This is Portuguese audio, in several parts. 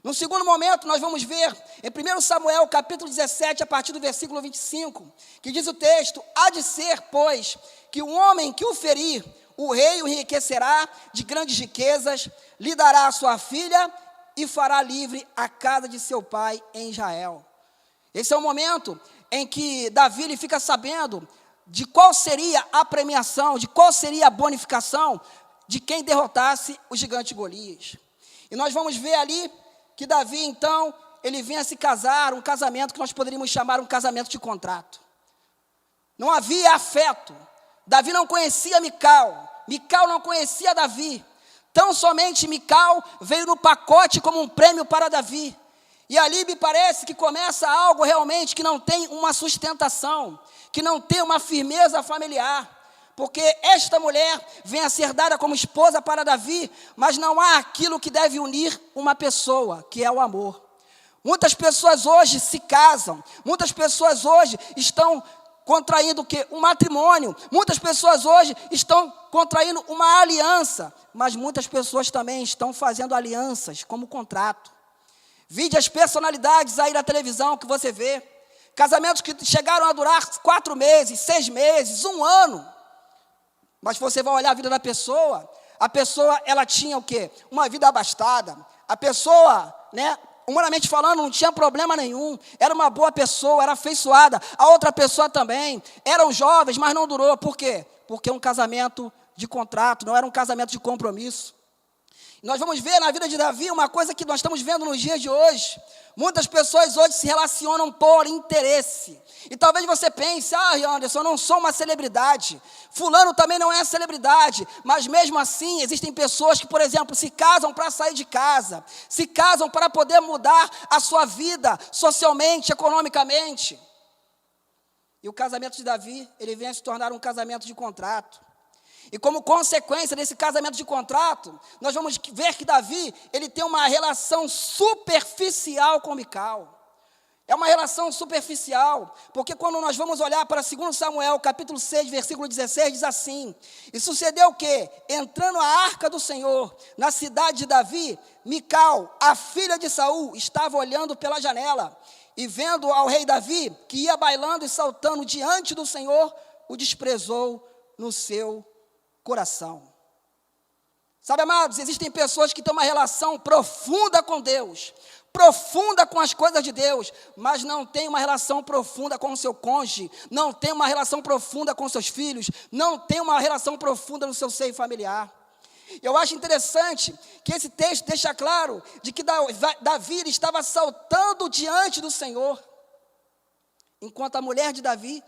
No segundo momento, nós vamos ver, em 1 Samuel, capítulo 17, a partir do versículo 25, que diz o texto: há de ser, pois, que o homem que o ferir, o rei o enriquecerá de grandes riquezas, lhe dará a sua filha e fará livre a casa de seu pai em Israel. Esse é o momento em que Davi ele fica sabendo de qual seria a premiação, de qual seria a bonificação de quem derrotasse o gigante Golias. E nós vamos ver ali que Davi, então, ele vinha se casar, um casamento que nós poderíamos chamar um casamento de contrato. Não havia afeto. Davi não conhecia Mical, Mical não conhecia Davi. Tão somente Mical veio no pacote como um prêmio para Davi. E ali me parece que começa algo realmente que não tem uma sustentação, que não tem uma firmeza familiar. Porque esta mulher vem a ser dada como esposa para Davi, mas não há aquilo que deve unir uma pessoa, que é o amor. Muitas pessoas hoje se casam, muitas pessoas hoje estão contraindo o quê? Um matrimônio, muitas pessoas hoje estão contraindo uma aliança, mas muitas pessoas também estão fazendo alianças como contrato. Vide as personalidades aí na televisão que você vê, casamentos que chegaram a durar 4 meses, 6 meses, 1 ano. Mas você vai olhar a vida da pessoa, ela tinha o quê? Uma vida abastada. A pessoa, humanamente falando, não tinha problema nenhum. Era uma boa pessoa, era afeiçoada. A outra pessoa também. Eram jovens, mas não durou. Por quê? Porque é um casamento de contrato, não era um casamento de compromisso. Nós vamos ver na vida de Davi uma coisa que nós estamos vendo nos dias de hoje. Muitas pessoas hoje se relacionam por interesse. E talvez você pense: Anderson, eu não sou uma celebridade. Fulano também não é celebridade. Mas mesmo assim, existem pessoas que, por exemplo, se casam para sair de casa. Se casam para poder mudar a sua vida socialmente, economicamente. E o casamento de Davi, ele vem a se tornar um casamento de contrato. E como consequência desse casamento de contrato, nós vamos ver que Davi, ele tem uma relação superficial com Mical. É uma relação superficial, porque quando nós vamos olhar para 2 Samuel, capítulo 6, versículo 16, diz assim: e sucedeu o quê? Entrando a arca do Senhor na cidade de Davi, Mical, a filha de Saul, estava olhando pela janela, e vendo ao rei Davi, que ia bailando e saltando diante do Senhor, o desprezou no seu coração. Sabe, amados, existem pessoas que têm uma relação profunda com Deus, profunda com as coisas de Deus, mas não tem uma relação profunda com o seu cônjuge, não tem uma relação profunda com seus filhos, não tem uma relação profunda no seu seio familiar. Eu acho interessante que esse texto deixa claro de que Davi estava saltando diante do Senhor, enquanto a mulher de Davi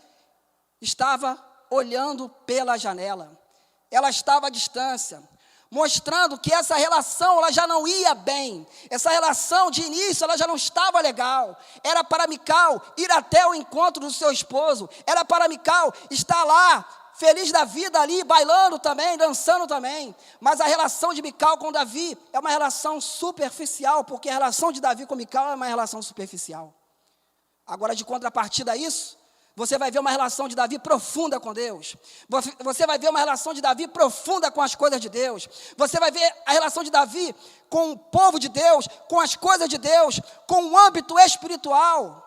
estava olhando pela janela. Ela estava à distância, mostrando que essa relação ela já não ia bem. Essa relação de início ela já não estava legal. Era para Mical ir até o encontro do seu esposo. Era para Mical estar lá, feliz da vida ali, bailando também, dançando também. Mas a relação de Mical com Davi é uma relação superficial, porque a relação de Davi com Mical é uma relação superficial. Agora, de contrapartida a isso, você vai ver uma relação de Davi profunda com Deus. Você vai ver uma relação de Davi profunda com as coisas de Deus. Você vai ver a relação de Davi com o povo de Deus, com as coisas de Deus, com o âmbito espiritual,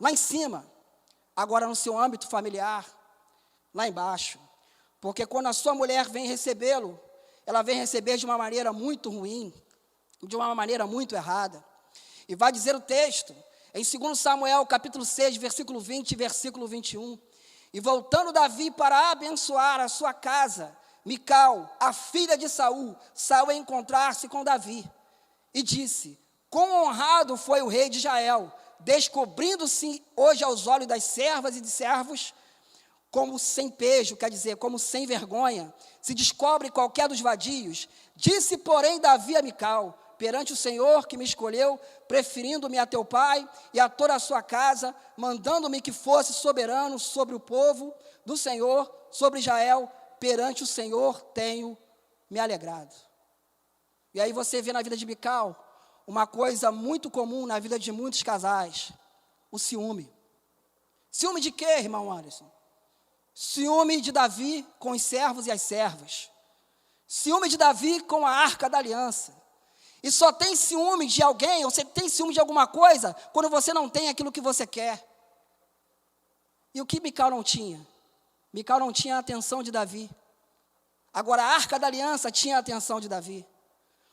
lá em cima. Agora, no seu âmbito familiar, lá embaixo. Porque quando a sua mulher vem recebê-lo, ela vem receber de uma maneira muito ruim, de uma maneira muito errada. E vai dizer o texto, em 2 Samuel, capítulo 6, versículo 20 e versículo 21. E voltando Davi para abençoar a sua casa, Mical, a filha de Saul, saiu a encontrar-se com Davi. E disse: quão honrado foi o rei de Israel, descobrindo-se hoje aos olhos das servas e de servos, como sem pejo, quer dizer, como sem vergonha, se descobre qualquer dos vadios. Disse, porém, Davi a Mical: perante o Senhor que me escolheu, preferindo-me a teu pai e a toda a sua casa, mandando-me que fosse soberano sobre o povo do Senhor, sobre Israel, perante o Senhor tenho me alegrado. E aí você vê na vida de Mical uma coisa muito comum na vida de muitos casais: o ciúme. Ciúme de quê, irmão Anderson? Ciúme de Davi com os servos e as servas. Ciúme de Davi com a arca da aliança. E só tem ciúme de alguém, ou você tem ciúme de alguma coisa, quando você não tem aquilo que você quer. E o que Mical não tinha? Mical não tinha a atenção de Davi. Agora, a Arca da Aliança tinha a atenção de Davi.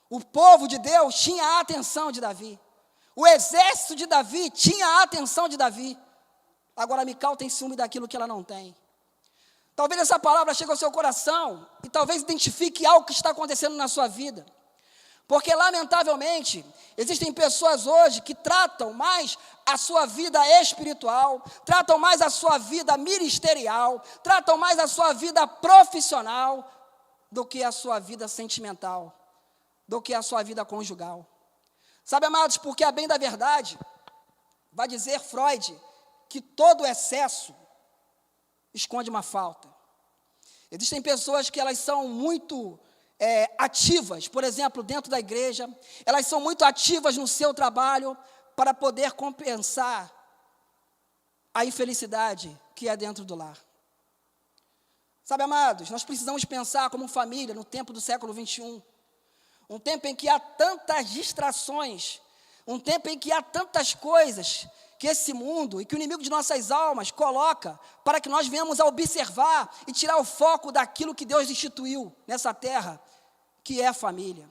O povo de Deus tinha a atenção de Davi. O exército de Davi tinha a atenção de Davi. Agora, Mical tem ciúme daquilo que ela não tem. Talvez essa palavra chegue ao seu coração e talvez identifique algo que está acontecendo na sua vida. Porque, lamentavelmente, existem pessoas hoje que tratam mais a sua vida espiritual, tratam mais a sua vida ministerial, tratam mais a sua vida profissional do que a sua vida sentimental, do que a sua vida conjugal. Sabe, amados, porque a bem da verdade, vai dizer Freud, que todo excesso esconde uma falta. Existem pessoas que elas são muito ativas, por exemplo, dentro da igreja, elas são muito ativas no seu trabalho para poder compensar a infelicidade que é dentro do lar. Sabe, amados, nós precisamos pensar como família no tempo do século 21, um tempo em que há tantas distrações, um tempo em que há tantas coisas que esse mundo e que o inimigo de nossas almas coloca para que nós venhamos a observar e tirar o foco daquilo que Deus instituiu nessa terra, que é a família.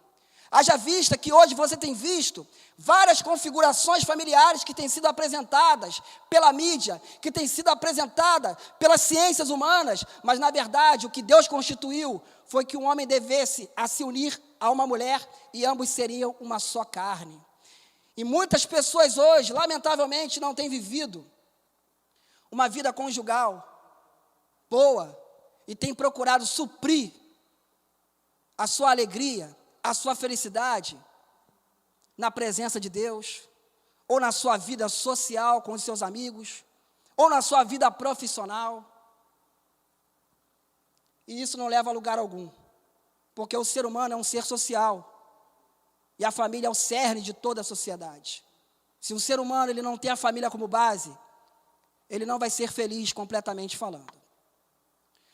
Haja vista que hoje você tem visto várias configurações familiares que têm sido apresentadas pela mídia, que têm sido apresentadas pelas ciências humanas, mas na verdade o que Deus constituiu foi que um homem devesse a se unir a uma mulher e ambos seriam uma só carne. E muitas pessoas hoje, lamentavelmente, não têm vivido uma vida conjugal boa e têm procurado suprir a sua alegria, a sua felicidade na presença de Deus, ou na sua vida social com os seus amigos, ou na sua vida profissional. E isso não leva a lugar algum, porque o ser humano é um ser social. E a família é o cerne de toda a sociedade. Se um ser humano ele não tem a família como base, ele não vai ser feliz completamente falando.